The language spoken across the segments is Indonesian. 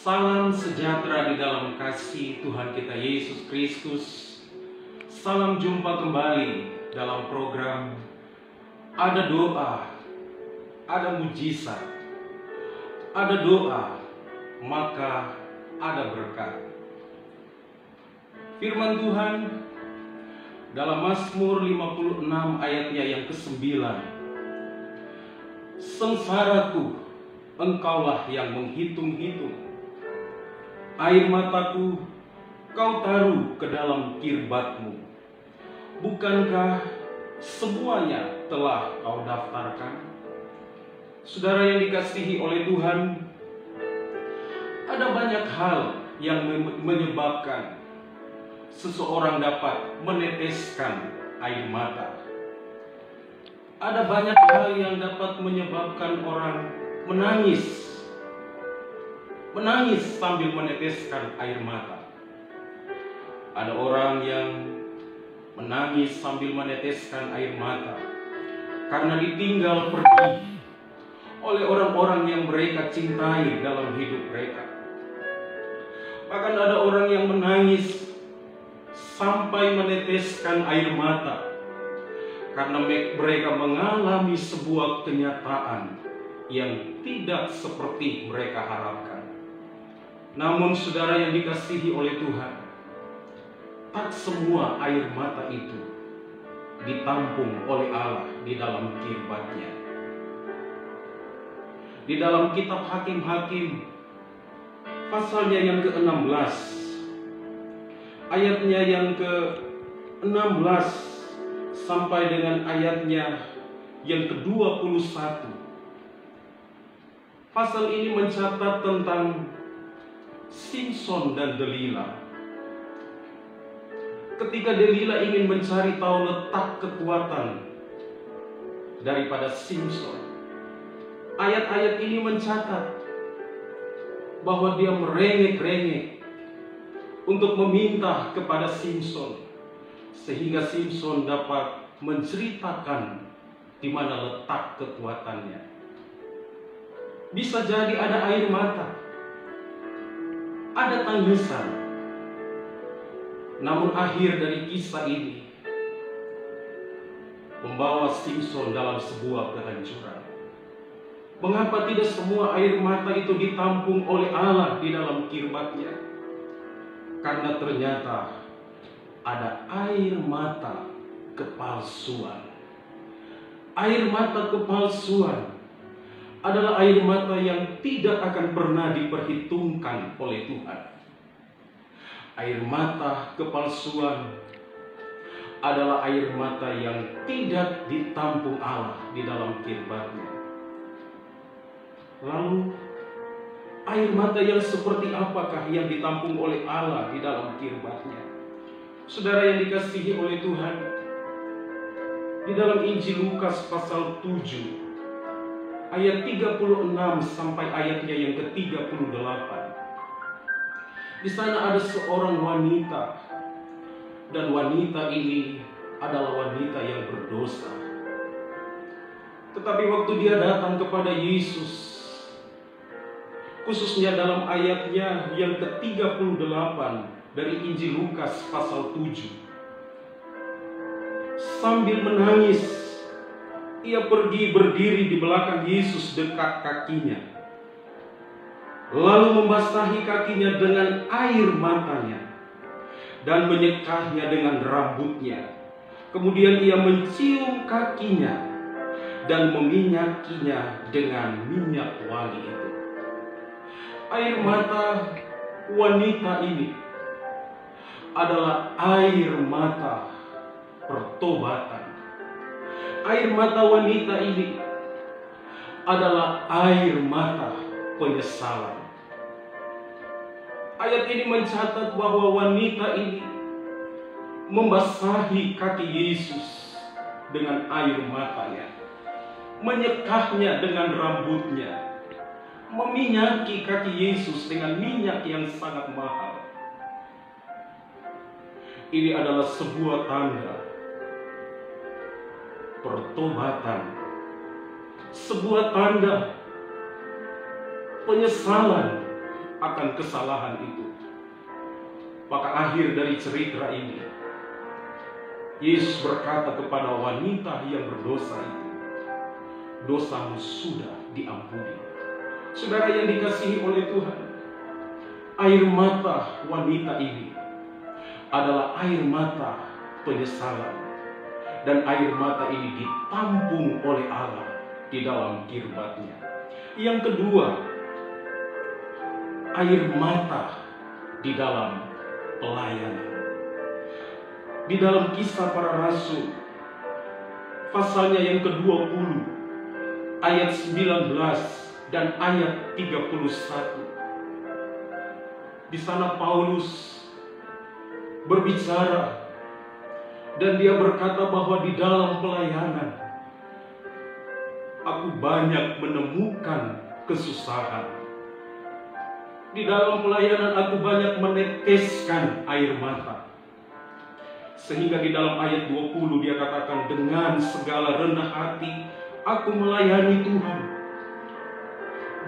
Salam sejahtera di dalam kasih Tuhan kita Yesus Kristus. Salam jumpa kembali dalam program Ada Doa, Ada Mujizat. Ada doa, maka ada berkat. Firman Tuhan dalam Mazmur 56 ayatnya yang ke-9. Sengsaraku, Engkaulah yang menghitung-hitung. Air mataku Kau taruh ke dalam kirbatmu. Bukankah semuanya telah Kau daftarkan? Saudara yang dikasihi oleh Tuhan, ada banyak hal yang menyebabkan seseorang dapat meneteskan air mata. Ada banyak hal yang dapat menyebabkan orang menangis sambil meneteskan air mata. Ada orang yang menangis sambil meneteskan air mata karena ditinggal pergi oleh orang-orang yang mereka cintai dalam hidup mereka. Bahkan ada orang yang menangis sampai meneteskan air mata karena mereka mengalami sebuah kenyataan yang tidak seperti mereka harapkan. Namun saudara yang dikasihi oleh Tuhan, tak semua air mata itu ditampung oleh Allah di dalam kirbatnya. Di dalam kitab Hakim-Hakim pasalnya yang ke-16, ayatnya yang ke-16 sampai dengan ayatnya yang ke-21. Pasal ini mencatat tentang Simson dan Delila. Ketika Delila ingin mencari tahu letak kekuatan daripada Simson, ayat-ayat ini mencatat bahwa dia merengek-rengek untuk meminta kepada Simson, sehingga Simson dapat menceritakan di mana letak kekuatannya. Bisa jadi ada air mata, ada tangisan. Namun akhir dari kisah ini membawa Simson dalam sebuah kehancuran. Mengapa tidak semua air mata itu ditampung oleh Allah di dalam kirbatnya? Karena ternyata ada air mata kepalsuan. Air mata kepalsuan adalah air mata yang tidak akan pernah diperhitungkan oleh Tuhan. Air mata kepalsuan adalah air mata yang tidak ditampung Allah di dalam kirbatnya. Lalu, air mata yang seperti apakah yang ditampung oleh Allah di dalam kirbatnya? Saudara yang dikasihi oleh Tuhan, di dalam Injil Lukas pasal 7, ayat 36 sampai ayatnya yang ke-38. Di sana ada seorang wanita, dan wanita ini adalah wanita yang berdosa. Tetapi waktu dia datang kepada Yesus, khususnya dalam ayatnya yang ke-38 dari Injil Lukas pasal 7, sambil menangis, ia pergi berdiri di belakang Yesus dekat kakinya, lalu membasahi kakinya dengan air matanya dan menyekahnya dengan rambutnya. Kemudian ia mencium kakinya dan meminyakinya dengan minyak wangi itu. Air mata wanita ini adalah air mata pertobatan. Air mata wanita ini adalah air mata penyesalan. Ayat ini mencatat bahwa wanita ini membasahi kaki Yesus dengan air matanya, menyekahnya dengan rambutnya, meminyaki kaki Yesus dengan minyak yang sangat mahal. Ini adalah sebuah tanda pertobatan, sebuah tanda penyesalan akan kesalahan itu. Maka akhir dari cerita ini, Yesus berkata kepada wanita yang berdosa itu, dosamu sudah diampuni. Saudara yang dikasihi oleh Tuhan, air mata wanita ini adalah air mata penyesalan. Dan air mata ini ditampung oleh Allah di dalam kirbatnya. Yang kedua, air mata di dalam pelayanan. Di dalam Kisah Para Rasul, pasalnya yang ke-20, ayat 19 dan ayat 31. Di sana Paulus berbicara dan dia berkata bahwa di dalam pelayanan aku banyak menemukan kesusahan. Di dalam pelayanan aku banyak meneteskan air mata. Sehingga di dalam ayat 20 dia katakan, dengan segala rendah hati aku melayani Tuhan.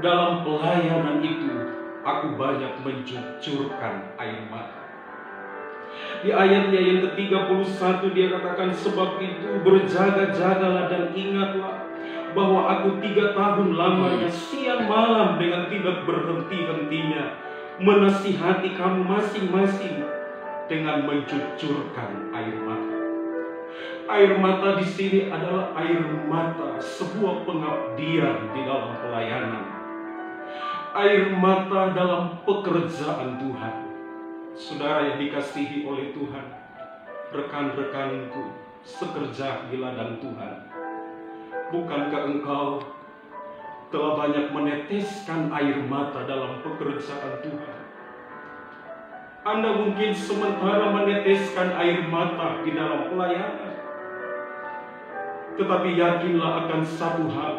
Dalam pelayanan itu aku banyak mencucurkan air mata. Di ayatnya yang ke-31 dia katakan, sebab itu berjaga-jagalah dan ingatlah bahwa aku 3 tahun lamanya siang malam dengan tidak berhenti-hentinya menasihati kamu masing-masing dengan mencucurkan air mata. Air mata di sini adalah air mata sebuah pengabdian di dalam pelayanan. Air mata dalam pekerjaan Tuhan. Saudara yang dikasihi oleh Tuhan, rekan-rekanku sekerja di ladang Tuhan, bukankah engkau telah banyak meneteskan air mata dalam pekerjaan Tuhan? Anda mungkin sementara meneteskan air mata di dalam pelayanan, tetapi yakinlah akan satu hal,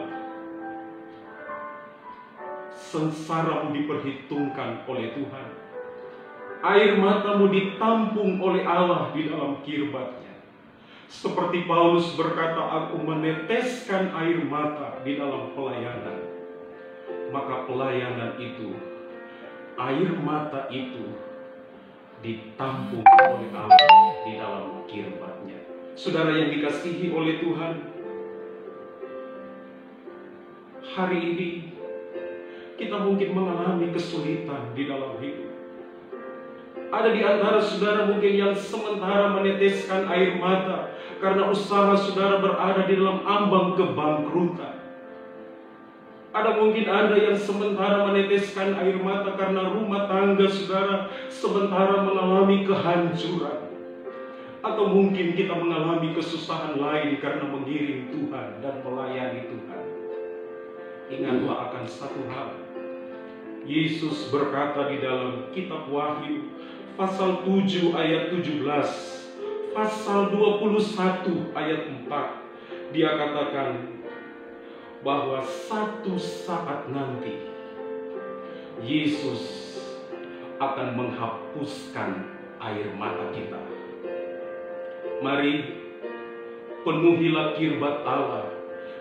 sengsaramu diperhitungkan oleh Tuhan. Air matamu ditampung oleh Allah di dalam kirbatnya. Seperti Paulus berkata, aku meneteskan air mata di dalam pelayanan. Maka pelayanan itu, air mata itu ditampung oleh Allah di dalam kirbatnya. Saudara yang dikasihi oleh Tuhan, hari ini kita mungkin mengalami kesulitan di dalam hidup. Ada di antara saudara mungkin yang sementara meneteskan air mata karena usaha saudara berada di dalam ambang kebangkrutan. Ada mungkin Anda yang sementara meneteskan air mata karena rumah tangga saudara sementara mengalami kehancuran. Atau mungkin kita mengalami kesusahan lain karena mengiring Tuhan dan melayani Tuhan. Ingatlah akan satu hal. Yesus berkata di dalam kitab Wahyu pasal 7 ayat 17, pasal 21 ayat 4, dia katakan bahwa satu saat nanti Yesus akan menghapuskan air mata kita. Mari penuhilah kirbat Allah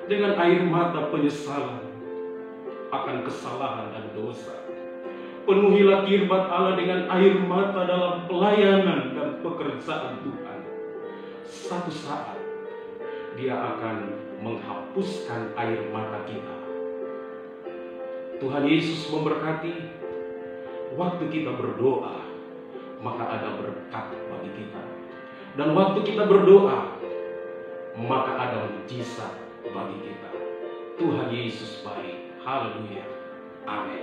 dengan air mata penyesalan akan kesalahan dan dosa. Penuhilah kirbat Allah dengan air mata dalam pelayanan dan pekerjaan Tuhan. Satu saat Dia akan menghapuskan air mata kita. Tuhan Yesus memberkati. Waktu kita berdoa, maka ada berkat bagi kita. Dan waktu kita berdoa, maka ada mujizat bagi kita. Tuhan Yesus baik. Haleluya. Amin.